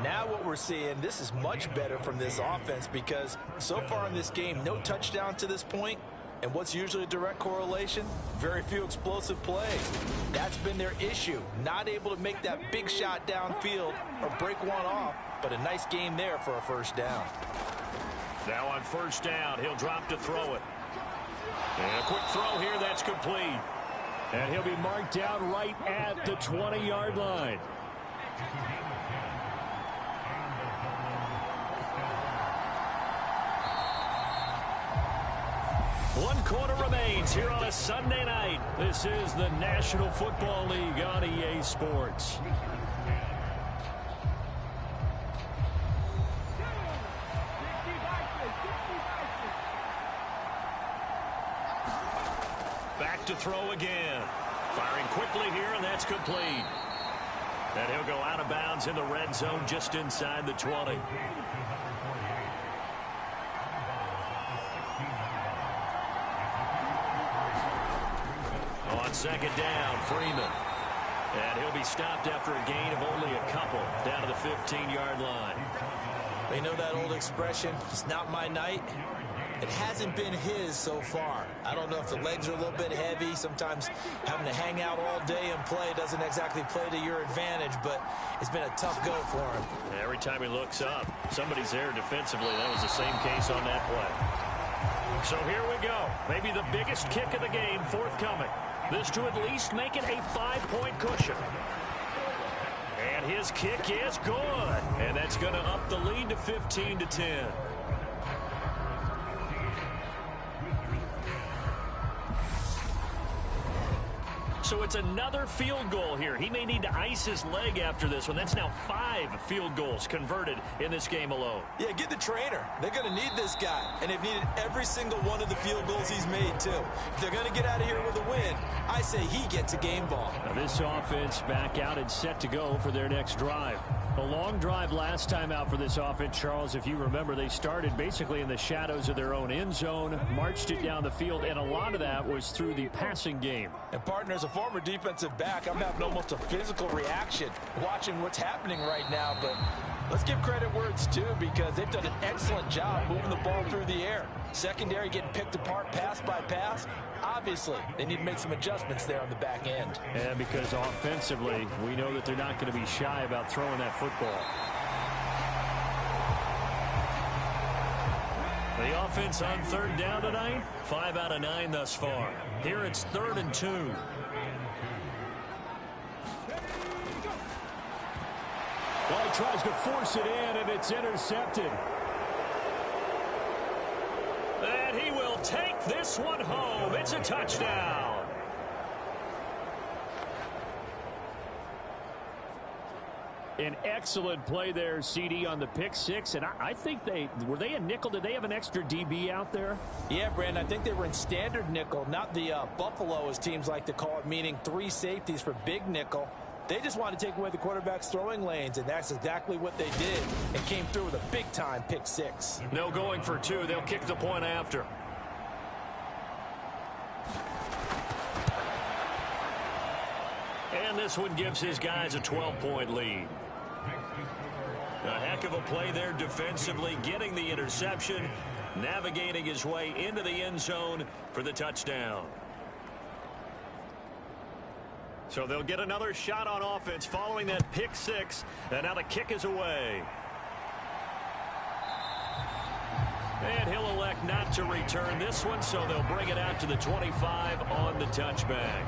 Now what we're seeing, this is much better from this offense because so far in this game, no touchdown to this point. And what's usually a direct correlation? Very few explosive plays. That's been their issue. Not able to make that big shot downfield or break one off, but a nice game there for a first down. Now on 1st down, he'll drop to throw it. And a quick throw here, that's complete. And he'll be marked down right at the 20-yard line. One quarter remains here on a Sunday night. This is the National Football League on EA Sports. Back to throw again. Firing quickly here, and that's complete. And he'll go out of bounds in the red zone just inside the 20. On 2nd down, Freeman. And he'll be stopped after a gain of only a couple down to the 15-yard line. They know that old expression, it's not my night. It hasn't been his so far. I don't know if the legs are a little bit heavy. Sometimes having to hang out all day and play doesn't exactly play to your advantage, but it's been a tough go for him. Every time he looks up, somebody's there defensively. That was the same case on that play. So here we go. Maybe the biggest kick of the game forthcoming. This to at least make it a 5-point cushion. And his kick is good. And that's going to up the lead to 15-10. So it's another field goal here. He may need to ice his leg after this one. That's now 5 field goals converted in this game alone. Yeah, get the trainer. They're going to need this guy. And they've needed every single one of the field goals he's made, too. If they're going to get out of here with a win, I say he gets a game ball. Now this offense back out and set to go for their next drive. A long drive last time out for this offense, Charles. If you remember, they started basically in the shadows of their own end zone, marched it down the field, and a lot of that was through the passing game. And partner, as a former defensive back, I'm having almost a physical reaction watching what's happening right now. But let's give credit where it's due because they've done an excellent job moving the ball through the air. Secondary getting picked apart pass by pass. Obviously, they need to make some adjustments there on the back end. And because offensively, we know that they're not going to be shy about throwing that football. The offense on 3rd down tonight, 5 out of 9 thus far. Here it's 3rd and 2. Well, he tries to force it in, and it's intercepted. And he will take this one home. It's a touchdown. An excellent play there, CD, on the pick six. And I think were they a nickel? Did they have an extra DB out there? Yeah, Brandon, I think they were in standard nickel, not the Buffalo, as teams like to call it, meaning 3 safeties for big nickel. They just wanted to take away the quarterback's throwing lanes, and that's exactly what they did, and came through with a big-time pick six. No going for 2. They'll kick the point after. And this one gives his guys a 12-point lead. A heck of a play there defensively, getting the interception, navigating his way into the end zone for the touchdown. So they'll get another shot on offense following that pick six, and now the kick is away. And he'll elect not to return this one, so they'll bring it out to the 25 on the touchback.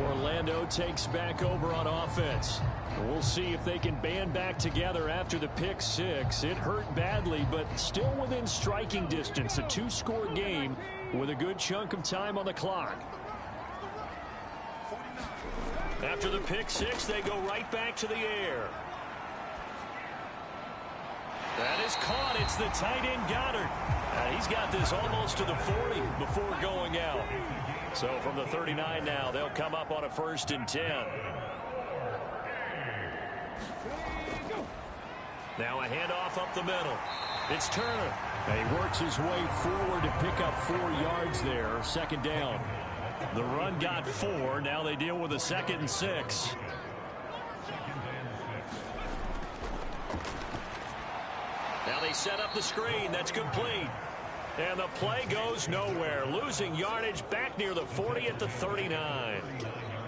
Orlando takes back over on offense. We'll see if they can band back together after the pick six. It hurt badly, but still within striking distance. A 2-score game with a good chunk of time on the clock. After the pick six, they go right back to the air. That is caught. It's the tight end Goddard. He's got this almost to the 40 before going out. So from the 39 now, they'll come up on a 1st and 10. Now a handoff up the middle. It's Turner. He works his way forward to pick up 4 yards there. 2nd down. The run got 4. Now they deal with a 2nd and 6. Now they set up the screen. That's complete. And the play goes nowhere. Losing yardage back near the 40 at the 39.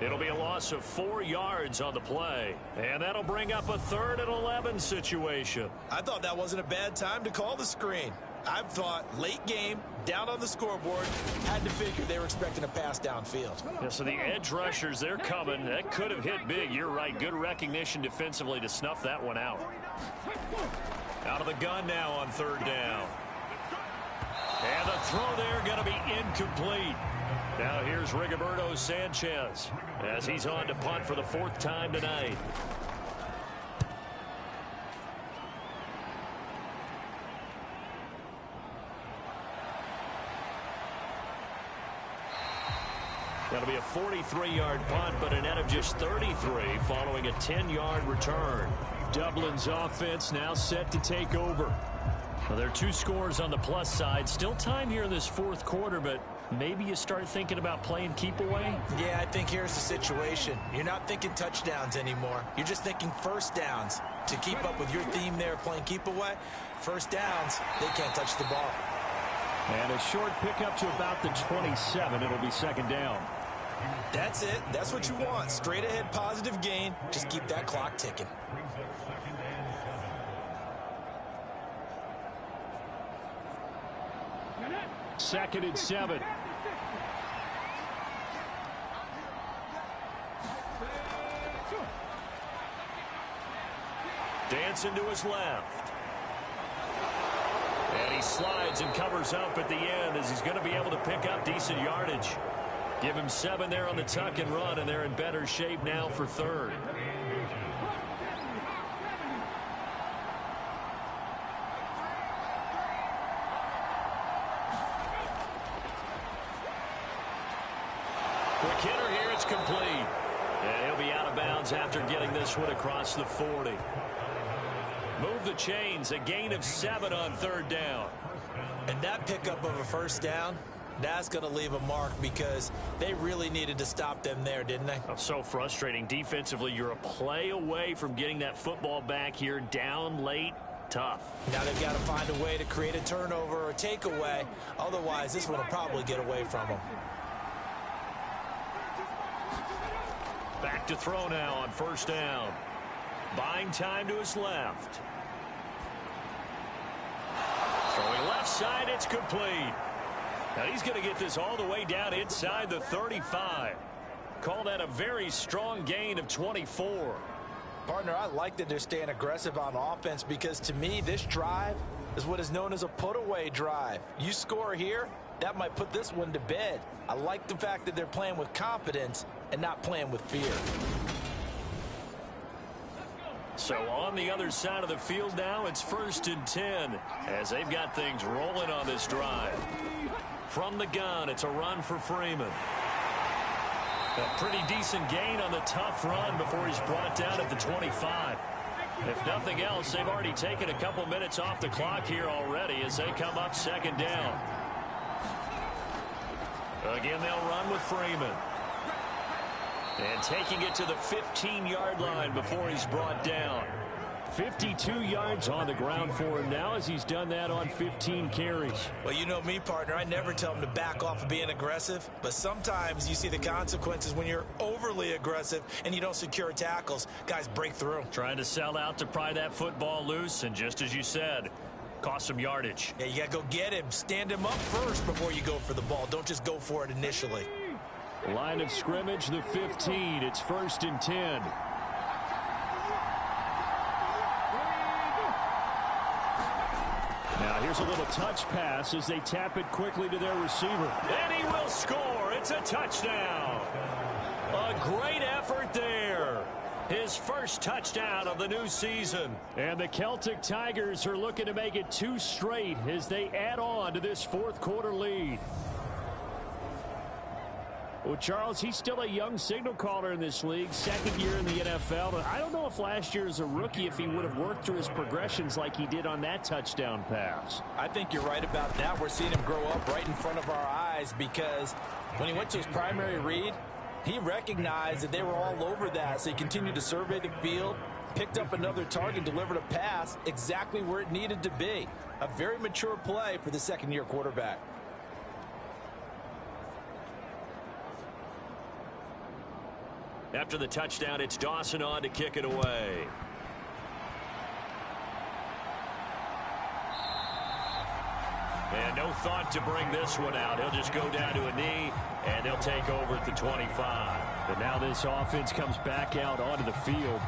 It'll be a loss of 4 yards on the play. And that'll bring up a 3rd and 11 situation. I thought that wasn't a bad time to call the screen. I thought late game, down on the scoreboard, had to figure they were expecting a pass downfield. Yeah, so the edge rushers, they're coming. That could have hit big. You're right. Good recognition defensively to snuff that one out. Out of the gun now on 3rd down. And the throw there going to be incomplete. Now here's Rigoberto Sanchez as he's on to punt for the 4th time tonight. That'll be a 43-yard punt, but a net of just 33 following a 10-yard return. Dublin's offense now set to take over. Well, there are 2 scores on the plus side. Still time here in this 4th quarter, but maybe you start thinking about playing keep away? Yeah, I think here's the situation. You're not thinking touchdowns anymore. You're just thinking 1st downs. To keep up with your theme there, playing keep away, 1st downs, they can't touch the ball. And a short pickup to about the 27. It'll be 2nd down. That's it. That's what you want. Straight ahead positive gain. Just keep that clock ticking. Second and 7. Dancing to his left. And he slides and covers up at the end as he's going to be able to pick up decent yardage. Give him 7 there on the tuck and run, and they're in better shape now for 3rd. Quick hitter here, it's complete. And he'll be out of bounds after getting this one across the 40. Move the chains, a gain of 7 on 3rd down. And that pickup of a 1st down, that's going to leave a mark because they really needed to stop them there, didn't they? Oh, so frustrating. Defensively, you're a play away from getting that football back here down late. Tough. Now they've got to find a way to create a turnover or a takeaway. Otherwise, this one will probably get away from them. Back to throw now on 1st down. Buying time to his left. Throwing left side, it's complete. Now he's going to get this all the way down inside the 35. Call that a very strong gain of 24. Partner, I like that they're staying aggressive on offense because to me, this drive is what is known as a put-away drive. You score here, that might put this one to bed. I like the fact that they're playing with confidence and not playing with fear. So on the other side of the field now, it's 1st and 10 as they've got things rolling on this drive. From the gun, it's a run for Freeman. A pretty decent gain on the tough run before he's brought down at the 25. If nothing else, they've already taken a couple minutes off the clock here already as they come up 2nd down. Again, they'll run with Freeman. And taking it to the 15-yard line before he's brought down. 52 yards on the ground for him now as he's done that on 15 carries. Well, you know me, partner. I never tell him to back off of being aggressive. But sometimes you see the consequences when you're overly aggressive and you don't secure tackles. Guys break through. Trying to sell out to pry that football loose. And just as you said, cost some yardage. Yeah, you got to go get him. Stand him up first before you go for the ball. Don't just go for it initially. Line of scrimmage, the 15. It's 1st and 10. Now here's a little touch pass as they tap it quickly to their receiver. And he will score. It's a touchdown. A great effort there. His first touchdown of the new season. And the Celtic Tigers are looking to make it 2 straight as they add on to this 4th quarter lead. Well, Charles, he's still a young signal caller in this league, 2nd year in the NFL. But I don't know if last year as a rookie, if he would have worked through his progressions like he did on that touchdown pass. I think you're right about that. We're seeing him grow up right in front of our eyes because when he went to his primary read, he recognized that they were all over that. So he continued to survey the field, picked up another target, delivered a pass exactly where it needed to be. A very mature play for the 2nd-year quarterback. After the touchdown, it's Dawson on to kick it away. And no thought to bring this one out. He'll just go down to a knee, and they'll take over at the 25. But now this offense comes back out onto the field.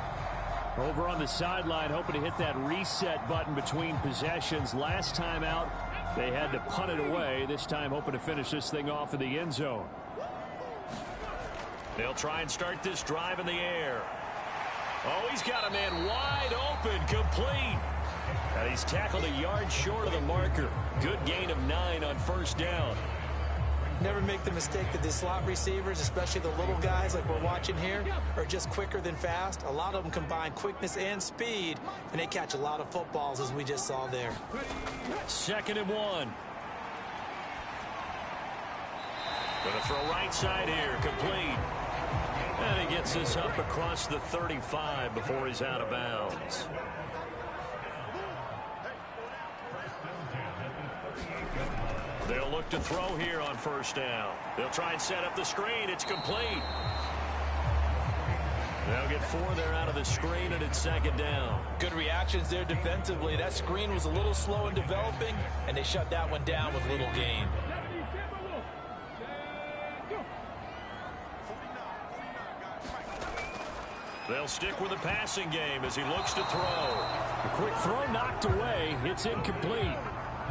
Over on the sideline, hoping to hit that reset button between possessions. Last time out, they had to punt it away. This time hoping to finish this thing off in the end zone. They'll try and start this drive in the air. Oh, he's got a man wide open, complete. And he's tackled a yard short of the marker. Good gain of 9 on 1st down. Never make the mistake that the slot receivers, especially the little guys like we're watching here, are just quicker than fast. A lot of them combine quickness and speed, and they catch a lot of footballs, as we just saw there. 2nd and 1. Going to throw right side here, complete. And he gets this up across the 35 before he's out of bounds. They'll look to throw here on 1st down. They'll try and set up the screen. It's complete. They'll get 4 there out of the screen, and it's 2nd down. Good reactions there defensively. That screen was a little slow in developing, and they shut that one down with little gain. They'll stick with the passing game as he looks to throw. A quick throw knocked away. It's incomplete.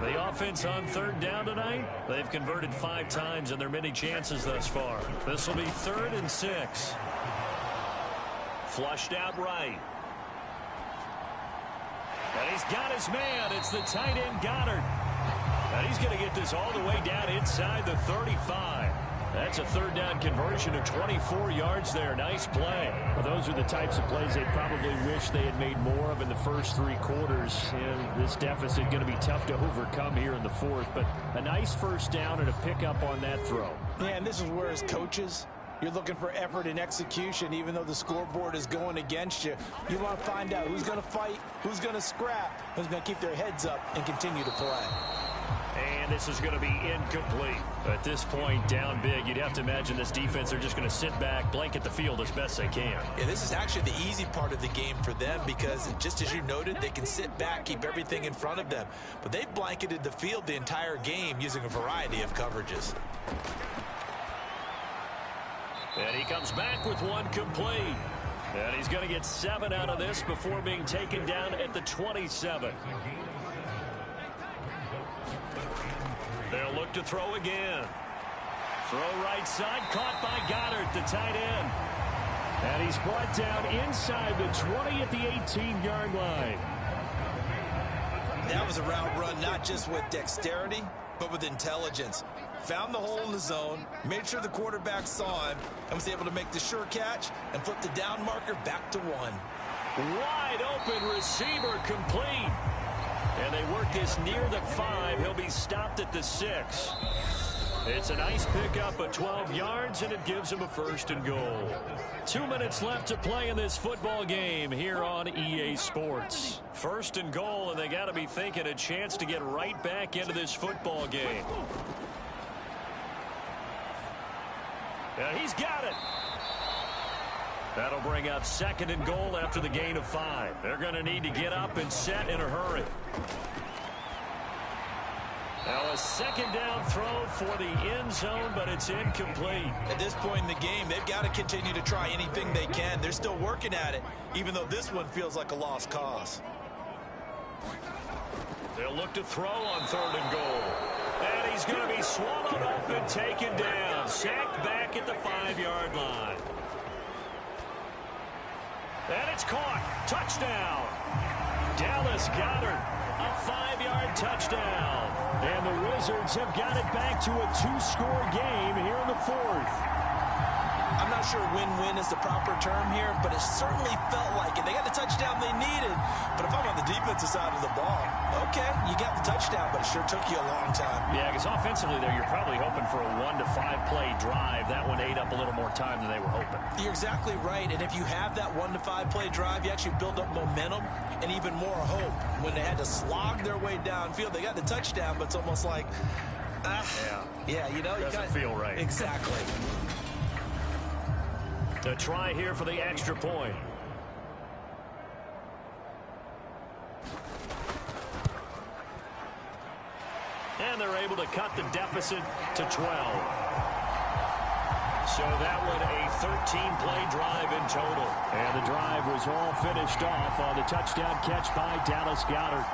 The offense on 3rd down tonight, they've converted 5 times in their many chances thus far. This will be 3rd and 6. Flushed out right. And he's got his man. It's the tight end Goddard. And he's going to get this all the way down inside the 35. That's a 3rd down conversion of 24 yards there. Nice play. Well, those are the types of plays they probably wish they had made more of in the first 3 quarters. And this deficit going to be tough to overcome here in the 4th. But a nice 1st down and a pickup on that throw. Yeah, and this is where as coaches, you're looking for effort and execution, even though the scoreboard is going against you. You want to find out who's going to fight, who's going to scrap, who's going to keep their heads up and continue to play. And this is going to be incomplete. At this point, down big, you'd have to imagine this defense are just going to sit back, blanket the field as best they can. Yeah, this is actually the easy part of the game for them because just as you noted, they can sit back, keep everything in front of them. But they've blanketed the field the entire game using a variety of coverages. And he comes back with 1 complete. And he's going to get 7 out of this before being taken down at the 27. They'll look to throw again. Throw right side, caught by Goddard, the tight end. And he's brought down inside the 20 at the 18-yard line. That was a route run not just with dexterity, but with intelligence. Found the hole in the zone, made sure the quarterback saw him, and was able to make the sure catch and flip the down marker back to 1. Wide open receiver complete. And they work this near the 5. He'll be stopped at the 6. It's a nice pickup of 12 yards, and it gives him a 1st and goal. 2 minutes left to play in this football game here on EA Sports. 1st and goal, and they got to be thinking a chance to get right back into this football game. And he's got it. That'll bring up 2nd and goal after the gain of 5. They're going to need to get up and set in a hurry. Now a 2nd down throw for the end zone, but it's incomplete. At this point in the game, they've got to continue to try anything they can. They're still working at it, even though this one feels like a lost cause. They'll look to throw on 3rd and goal. And he's going to be swallowed up and taken down. Sacked back at the 5-yard line. And it's caught. Touchdown. Dallas Goedert, a 5-yard touchdown. And the Wizards have got it back to a 2-score game here in the 4th. I'm not sure win-win is the proper term here, but it certainly felt like it. They got the touchdown they needed, but if I'm on the defensive side of the ball, okay, you got the touchdown, but it sure took you a long time. Yeah, because offensively there, you're probably hoping for a 1 to 5 play drive. That one ate up a little more time than they were hoping. You're exactly right, and if you have that 1 to 5 play drive, you actually build up momentum and even more hope. When they had to slog their way downfield, they got the touchdown, but it's almost like, yeah, you know, doesn't feel right. Exactly. To try here for the extra point. And they're able to cut the deficit to 12. So that one a 13-play drive in total. And the drive was all finished off on the touchdown catch by Dallas Goedert.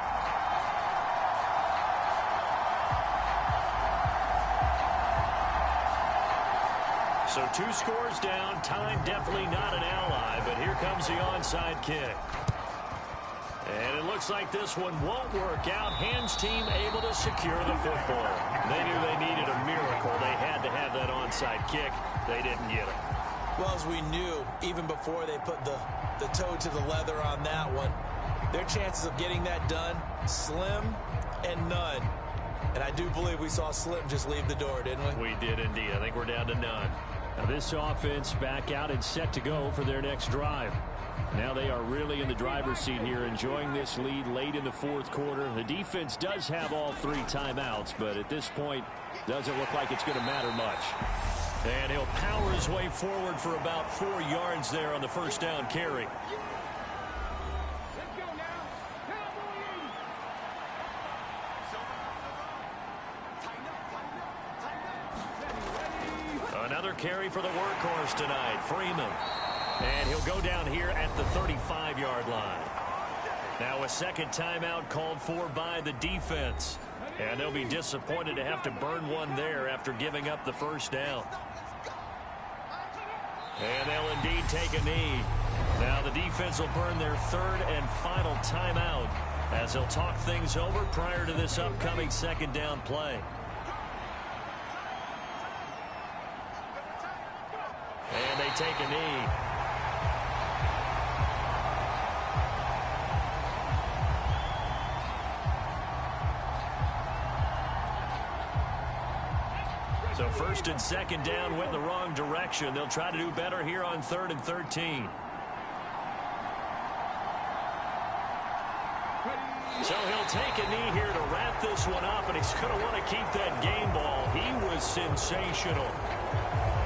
So 2 scores down. Time definitely not an ally, but here comes the onside kick. And it looks like this one won't work out. Hands team able to secure the football. They knew they needed a miracle. They had to have that onside kick. They didn't get it. Well, as we knew, even before they put the toe to the leather on that one, their chances of getting that done, slim and none. And I do believe we saw Slim just leave the door, didn't we? We did indeed. I think we're down to none. Now this offense back out and set to go for their next drive. Now they are really in the driver's seat here, enjoying this lead late in the 4th quarter. The defense does have all 3 timeouts, but at this point, doesn't look like it's going to matter much. And he'll power his way forward for about 4 yards there on the 1st down carry. Another carry for the workhorse tonight, Freeman. And he'll go down here at the 35-yard line. Now a 2nd timeout called for by the defense. And they'll be disappointed to have to burn one there after giving up the 1st down. And they'll indeed take a knee. Now the defense will burn their 3rd and final timeout as they'll talk things over prior to this upcoming 2nd down play. And they take a knee. So 1st and 2nd down went the wrong direction. They'll try to do better here on 3rd and 13. So he'll take a knee here to wrap this one up, and he's going to want to keep that game ball. He was sensational.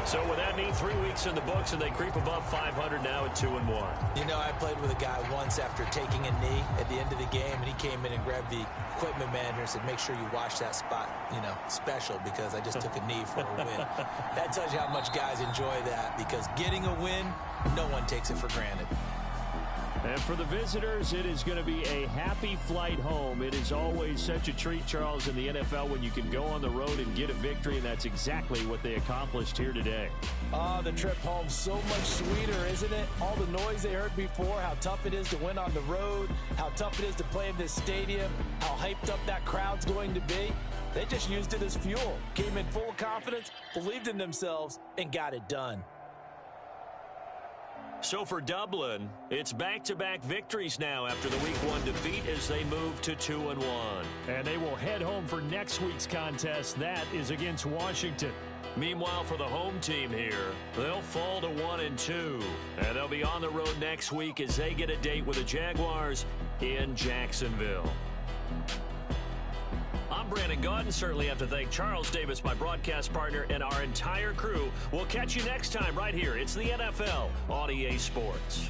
So with that knee, 3 weeks in the books, and they creep above 500 now at 2-1. You know, I played with a guy once after taking a knee at the end of the game, and he came in and grabbed the equipment manager and said, make sure you watch that spot, you know, special, because I just took a knee for a win. That tells you how much guys enjoy that, because getting a win, no one takes it for granted. And for the visitors, it is going to be a happy flight home. It is always such a treat, Charles, in the NFL when you can go on the road and get a victory, and that's exactly what they accomplished here today. Oh, the trip home so much sweeter, isn't it? All the noise they heard before, how tough it is to win on the road, how tough it is to play in this stadium, how hyped up that crowd's going to be. They just used it as fuel, came in full of confidence, believed in themselves, and got it done. So for Dublin, it's back-to-back victories now after the Week 1 defeat as they move to 2-1. And they will head home for next week's contest. That is against Washington. Meanwhile, for the home team here, they'll fall to 1-2. And they'll be on the road next week as they get a date with the Jaguars in Jacksonville. I'm Brandon Gaudin. Certainly have to thank Charles Davis, my broadcast partner, and our entire crew. We'll catch you next time right here. It's the NFL on EA Sports.